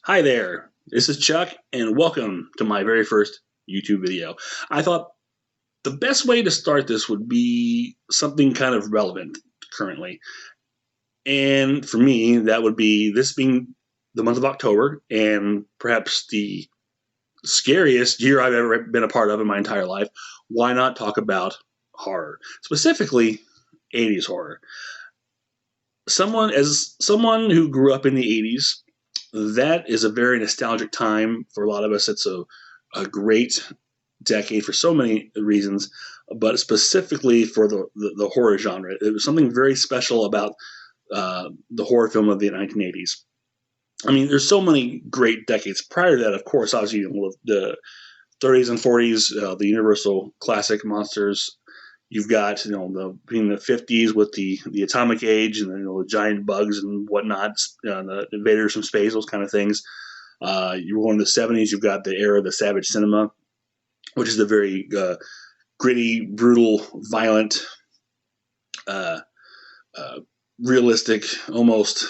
Hi there, this is Chuck, and welcome to my very first YouTube video. I thought the best way to start this would be something kind of relevant currently. And for me, that would be this being the month of October, and perhaps the scariest year I've ever been a part of in my entire life. Why not talk about horror? Specifically, 80s horror. Someone who grew up in the 80s, that is a very nostalgic time for a lot of us. It's a great decade for so many reasons, but specifically for the horror genre. It was something very special about the horror film of the 1980s. I mean, there's so many great decades prior to that, of course. Obviously, the 30s and 40s, the Universal classic monsters. You've got between the 50s with the atomic age and the giant bugs and whatnot, the invaders from space, those kind of things. You go into the 70s, you've got the era of the savage cinema, which is the very gritty, brutal, violent, uh, realistic, almost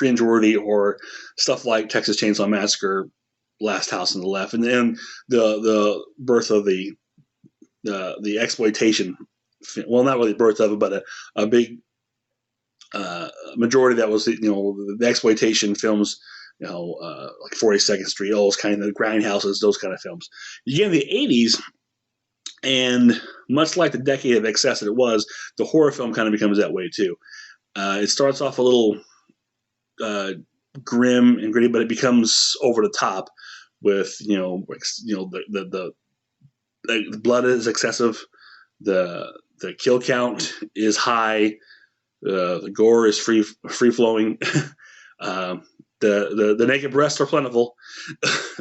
cringeworthy horror stuff like Texas Chainsaw Massacre, Last House on the Left, and then the birth of the exploitation. Well, not really the birth of it, but a big majority that was the exploitation films. Like 42nd Street, all those kind of grindhouses, those kind of films. You get in the 80s, and much like the decade of excess that it was, the horror film kind of becomes that way too. It starts off a little grim and gritty, but it becomes over the top with the blood is excessive, the kill count is high, the gore is free flowing. The naked breasts are plentiful,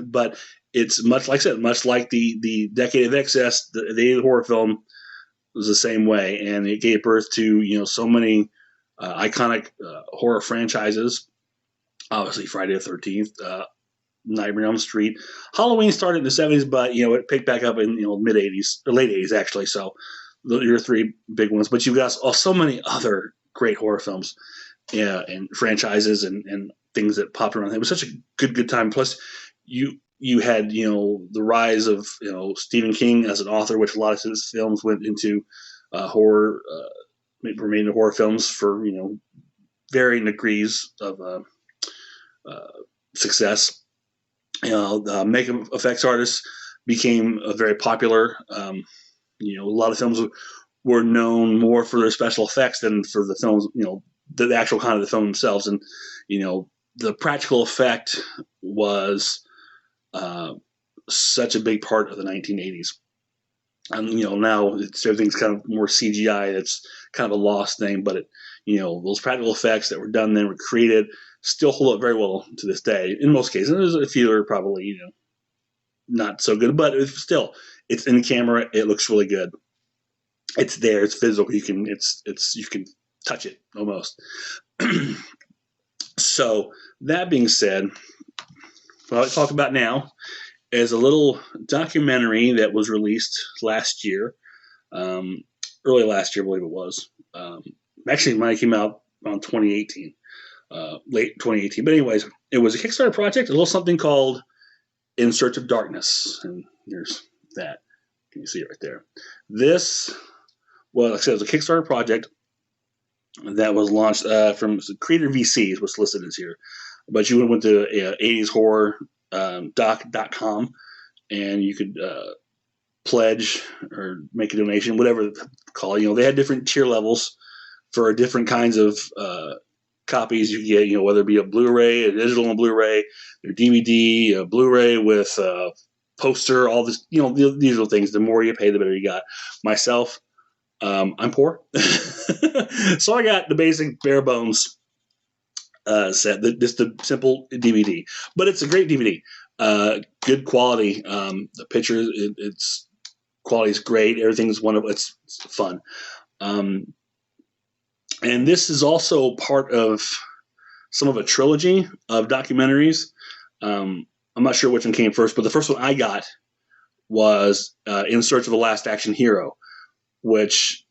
but it's much like I said, much like the decade of excess. The horror film was the same way, and it gave birth to so many iconic horror franchises. Obviously, Friday the 13th, Nightmare on Elm Street. Halloween started in the 70s, but it picked back up in mid 80s or late 80s actually. So your three big ones, but you've got so many other great horror films, and franchises and things that popped around. It was such a good time. Plus, you had the rise of Stephen King as an author, which a lot of his films went into horror, were made into horror films for varying degrees of success. The makeup effects artists became very popular. A lot of films were known more for their special effects than for the films, the actual kind of the film themselves. And, the practical effect was such a big part of the 1980s. And, now everything's kind of more CGI. It's kind of a lost thing, but those practical effects that were done then were created still hold up very well to this day in most cases. And there's a few that are probably, not so good, but still, it's in camera. It looks really good. It's there. It's physical. You can touch it almost. So that being said, what I'll talk about now is a little documentary that was released last year, early last year, I believe it was. Actually, it might have came out around 2018, late 2018. But anyways, it was a Kickstarter project, a little something called In Search of Darkness. And there's that. Can you see it right there? This, well, like I said, it was a Kickstarter project that was launched from Creator VC is what's listed as here. But you went to 80shorror.com and you could pledge or make a donation, whatever call it. They had different tier levels for different kinds of copies you get, whether it be a Blu-ray, a digital and Blu-ray, or DVD, a Blu-ray with a poster, all this, the usual things. The more you pay, the better you got. Myself, I'm poor. So I got the basic bare bones set, just the simple DVD. But it's a great DVD. Good quality. The pictures, it's quality is great. Everything's wonderful. It's fun. And this is also part of some of a trilogy of documentaries. I'm not sure which one came first, but the first one I got was In Search of the Last Action Hero, which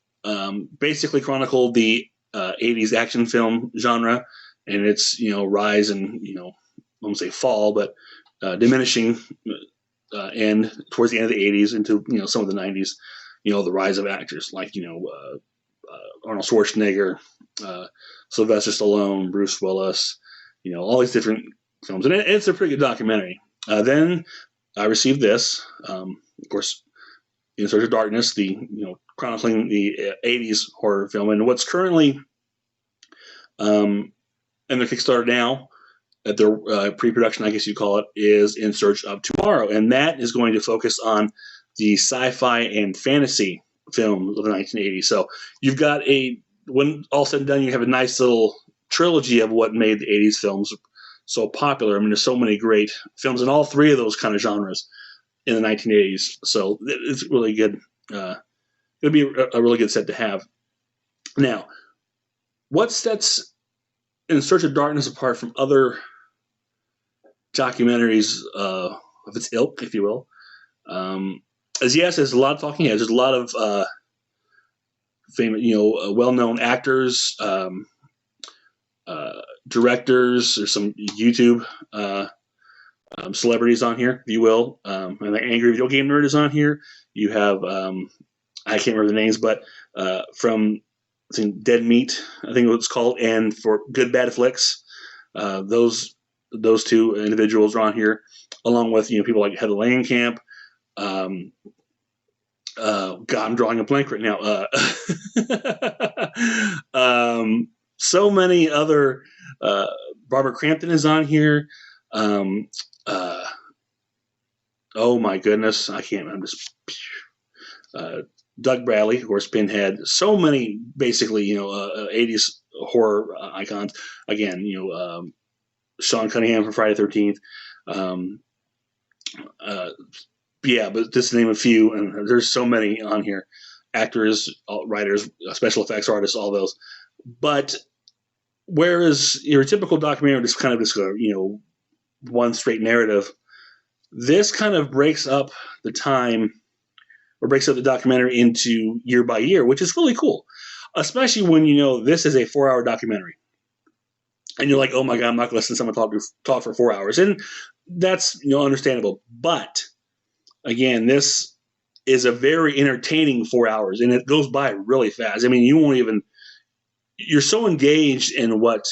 basically chronicled the 80s action film genre and its rise and won't say fall, but diminishing end towards the end of the 80s into some of the 90s. The rise of actors like Arnold Schwarzenegger, Sylvester Stallone, Bruce Willis, all these different films, and it's a pretty good documentary. Then I received this, of course, In Search of Darkness, the chronicling the 80s horror film, and what's currently in their Kickstarter now, at their pre-production, I guess you'd call it, is In Search of Tomorrow, and that is going to focus on the sci-fi and fantasy films of the 1980s. So you've got when all said and done, you have a nice little trilogy of what made the 80s films so popular. I mean, there's so many great films in all three of those kind of genres in the 1980s. So it's really good. It'll be a really good set to have. Now, what sets In Search of Darkness apart from other documentaries of its ilk, if you will, yes, there's a lot of talking heads. There's a lot of famous, well-known actors, directors. There's some YouTube celebrities on here, if you will. And the Angry Video Game Nerd is on here. You have I can't remember the names, but from Dead Meat, I think it's called, and for Good Bad Flicks, those two individuals are on here, along with people like Heather Langenkamp. God, I'm drawing a blank right now. So many other. Barbara Crampton is on here. Oh my goodness, I can't. I'm just. Doug Bradley, of course, Pinhead. So many, basically, 80s horror icons. Again, Sean Cunningham from Friday the 13th. Yeah, but just to name a few, and there's so many on here. Actors, writers, special effects artists, all those. But whereas your typical documentary is kind of just one straight narrative, this kind of breaks up the time, or breaks up the documentary into year by year, which is really cool, especially when this is a 4-hour documentary, and you're like, oh my God, I'm not going to listen to someone talk for 4 hours, and that's understandable. But again, this is a very entertaining 4 hours, and it goes by really fast. I mean, you're so engaged in what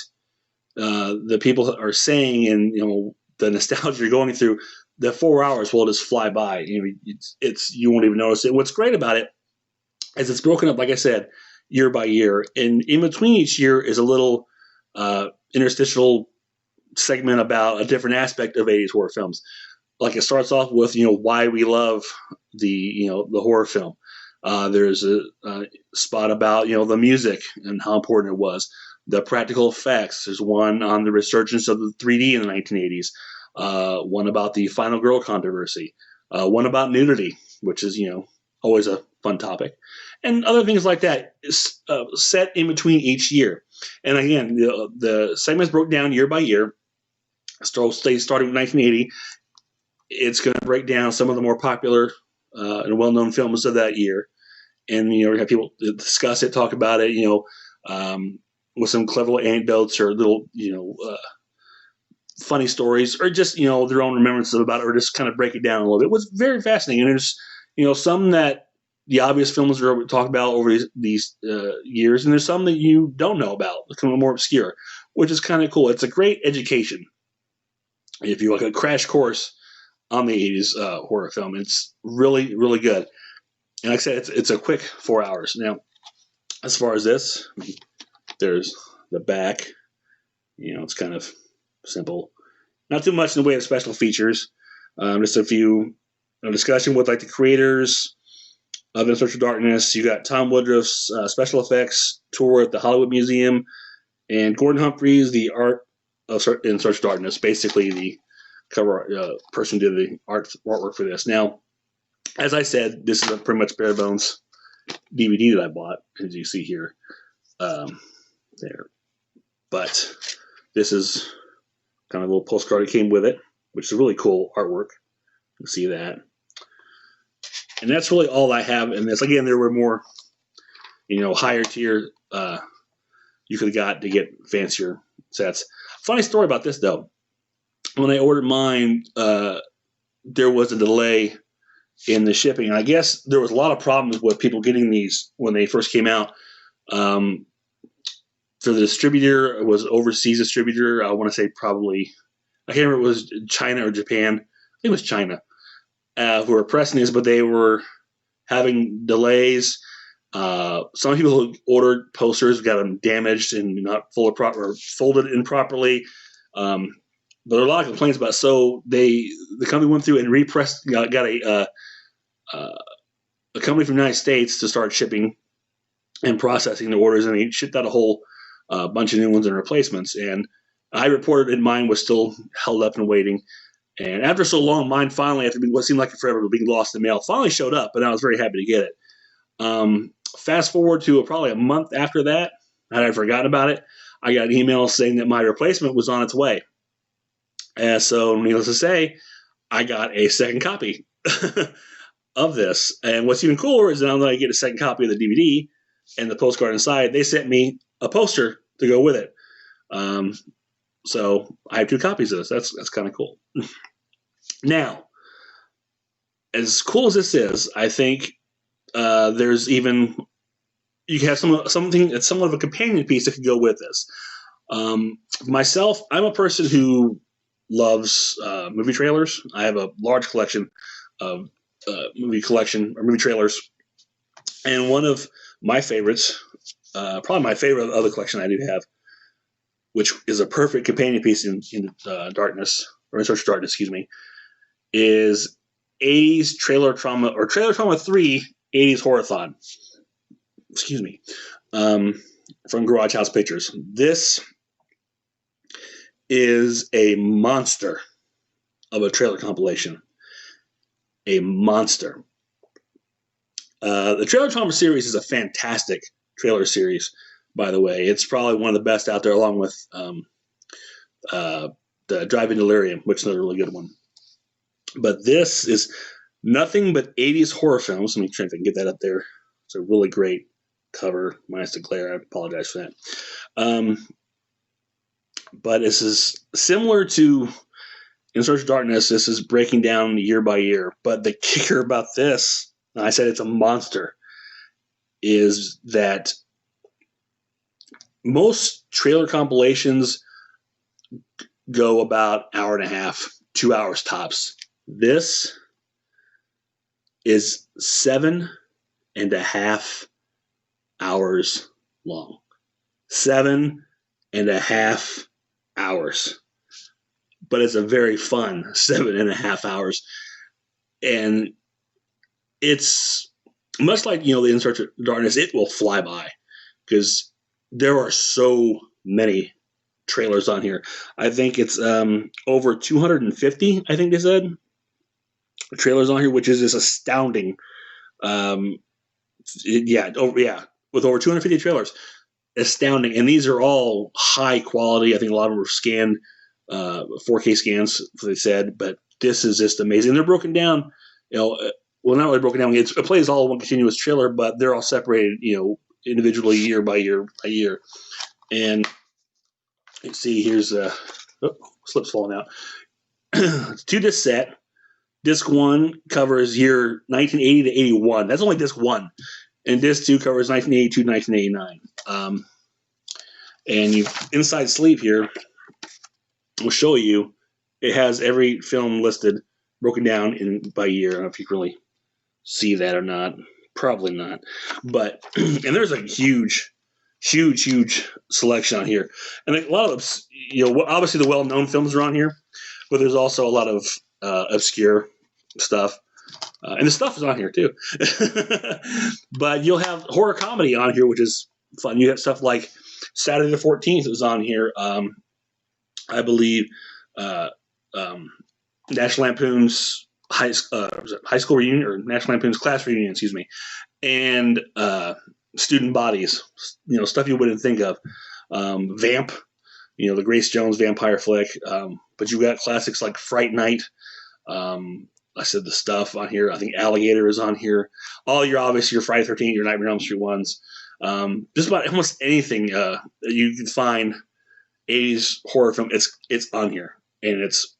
the people are saying, and the nostalgia you're going through. The 4 hours will just fly by. You won't even notice it. What's great about it is it's broken up, like I said, year by year, and in between each year is a little interstitial segment about a different aspect of 80s horror films. Like, it starts off with why we love the horror film. There's a spot about the music and how important it was, the practical effects. There's one on the resurgence of the 3D in the 1980s. One about the Final Girl controversy. One about nudity, which is always a fun topic, and other things like that set in between each year. And again, the segments broke down year by year. So starting with 1980. It's going to break down some of the more popular and well-known films of that year, and you have people discuss it, talk about it, with some clever anecdotes or little, funny stories, or just their own remembrances about it, or just kind of break it down a little bit. It was very fascinating, and there's some that the obvious films are talked about over these years, and there's some that you don't know about, kind of more obscure, which is kind of cool. It's a great education if you like a crash course on the 80s horror film. It's really, really good. And like I said, it's a quick 4 hours. Now, as far as this, there's the back. It's kind of simple. Not too much in the way of special features. Just a few discussion with the creators of In Search of Darkness. You got Tom Woodruff's special effects tour at the Hollywood Museum, and Gordon Humphreys, the art of In Search of Darkness, basically the cover person did the artwork for this. Now, as I said, this is a pretty much bare bones DVD that I bought, as you see here. There. But this is kind of a little postcard that came with it, which is really cool artwork. You can see that. And that's really all I have in this. Again, there were more, higher tier you could have got to get fancier sets. Funny story about this, though. when I ordered mine, there was a delay in the shipping. And I guess there was a lot of problems with people getting these when they first came out. For the distributor, it was overseas distributor. I want to say probably, I can't remember if it was China or Japan. I think it was China who were pressing this, but they were having delays. Some people who ordered posters got them damaged and not folded improperly. But there are a lot of complaints about it. So the company went through and repressed, got a company from the United States to start shipping and processing the orders, and they shipped out a whole bunch of new ones and replacements. And I reported that mine was still held up and waiting. And after so long, mine finally, after what seemed like forever, being lost in the mail, finally showed up, and I was very happy to get it. Fast forward to probably a month after that, I had forgotten about it. I got an email saying that my replacement was on its way. And so, needless to say, I got a second copy of this. And what's even cooler is now that I get a second copy of the DVD and the postcard inside, they sent me a poster to go with it. So I have 2 copies of this. That's kind of cool. Now, as cool as this is, I think there's even, you can have something that's somewhat of a companion piece that could go with this. Myself, I'm a person who loves movie trailers. I have a large collection of movie trailers, and one of my favorites, probably my favorite other collection I do have, which is a perfect companion piece in Darkness, or in Search of Darkness, excuse me, is 80s Trailer Trauma, or Trailer Trauma 3 80s Horrorthon. Excuse me. From Garage House Pictures. This is a monster of a trailer compilation. A monster. The Trailer Trauma series is a fantastic trailer series, by the way. It's probably one of the best out there, along with the Drive-In Delirium, which is another really good one. But this is nothing but 80s horror films. Let me try if I can get that up there. It's a really great cover, minus the glare. I apologize for that. But this is similar to In Search of Darkness. This is breaking down year by year. But the kicker about this, and I said it's a monster, is that most trailer compilations go about an hour and a half, 2 hours tops. This is 7.5 hours long. 7.5 hours. But it's a very fun 7.5 hours. And it's much like, the In Search of Darkness, it will fly by because there are so many trailers on here. I think it's over 250, I think they said, trailers on here, which is just astounding. With over 250 trailers. Astounding. And these are all high quality. I think a lot of them were scanned, 4K scans, they said, but this is just amazing. They're broken down, not really broken down. It plays all one continuous trailer, but they're all separated, individually year by year by year. And let's see, here's slips falling out. 2-disc set. Disc 1 covers year 1980 to 81. That's only disc 1. And disc 2 covers 1982 to 1989. And inside sleeve here will show you it has every film listed, broken down by year. I don't know if you can really see that or not. Probably not. But, and there's a huge selection on here. And a lot of, obviously the well-known films are on here, but there's also a lot of obscure stuff. And the stuff is on here too. But you'll have horror comedy on here, which is fun. You have stuff like Saturday the 14th is on here. I believe National Lampoon's high school reunion, or National Lampoon's class reunion, excuse me, and Student Bodies, stuff you wouldn't think of. Vamp, the Grace Jones vampire flick. But you've got classics like Fright Night. I said the stuff on here. I think Alligator is on here. All your Friday the 13th, your Nightmare on Elm Street ones. Just about almost anything you can find 80s horror film, it's on here, and it's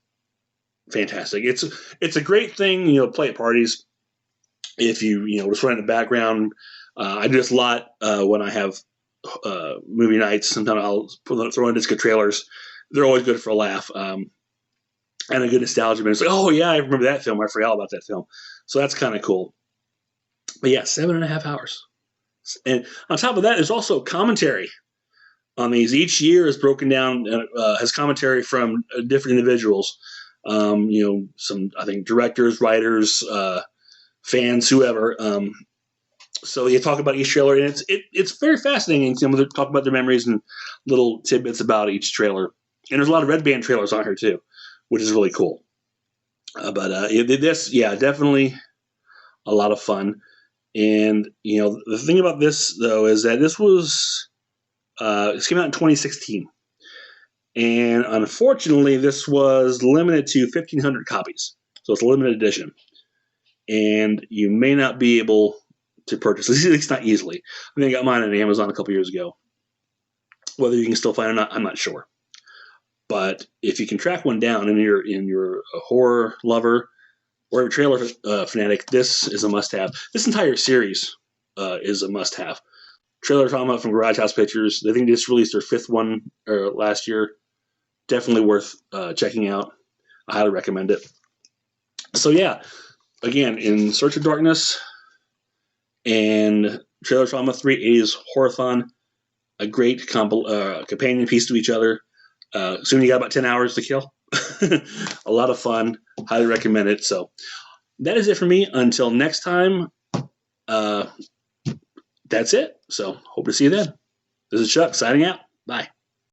fantastic. It's a great thing, you know, play at parties. If you just run in the background. I do this a lot when I have movie nights. Sometimes I'll throw in disc of trailers. They're always good for a laugh. And a good nostalgia. It's like, oh yeah, I remember that film. I forgot about that film. So that's kind of cool. But yeah, 7.5 hours. And on top of that, there's also commentary on these. Each year is broken down, has commentary from different individuals. Some, I think, directors, writers, fans, whoever. So you talk about each trailer, and it's very fascinating. Some of them talk about their memories and little tidbits about each trailer. And there's a lot of Red Band trailers on here too, which is really cool. Definitely a lot of fun. And the thing about this though is that this came out in 2016, and unfortunately, this was limited to 1,500 copies. So it's a limited edition, and you may not be able to purchase this, at least not easily. I think I got mine on Amazon a couple years ago. Whether you can still find it or not, I'm not sure. But if you can track one down and you're a horror lover or a trailer fanatic, this is a must-have. This entire series is a must-have. Trailer Trauma from Garage House Pictures. They think they just released their 5th one last year. Definitely worth checking out. I highly recommend it. So yeah, again, In Search of Darkness and Trailer Trauma 380's Horrorthon, a great companion piece to each other. Assuming you got about 10 hours to kill. A lot of fun. Highly recommend it. So that is it for me. Until next time, that's it. So hope to see you then. This is Chuck signing out. Bye.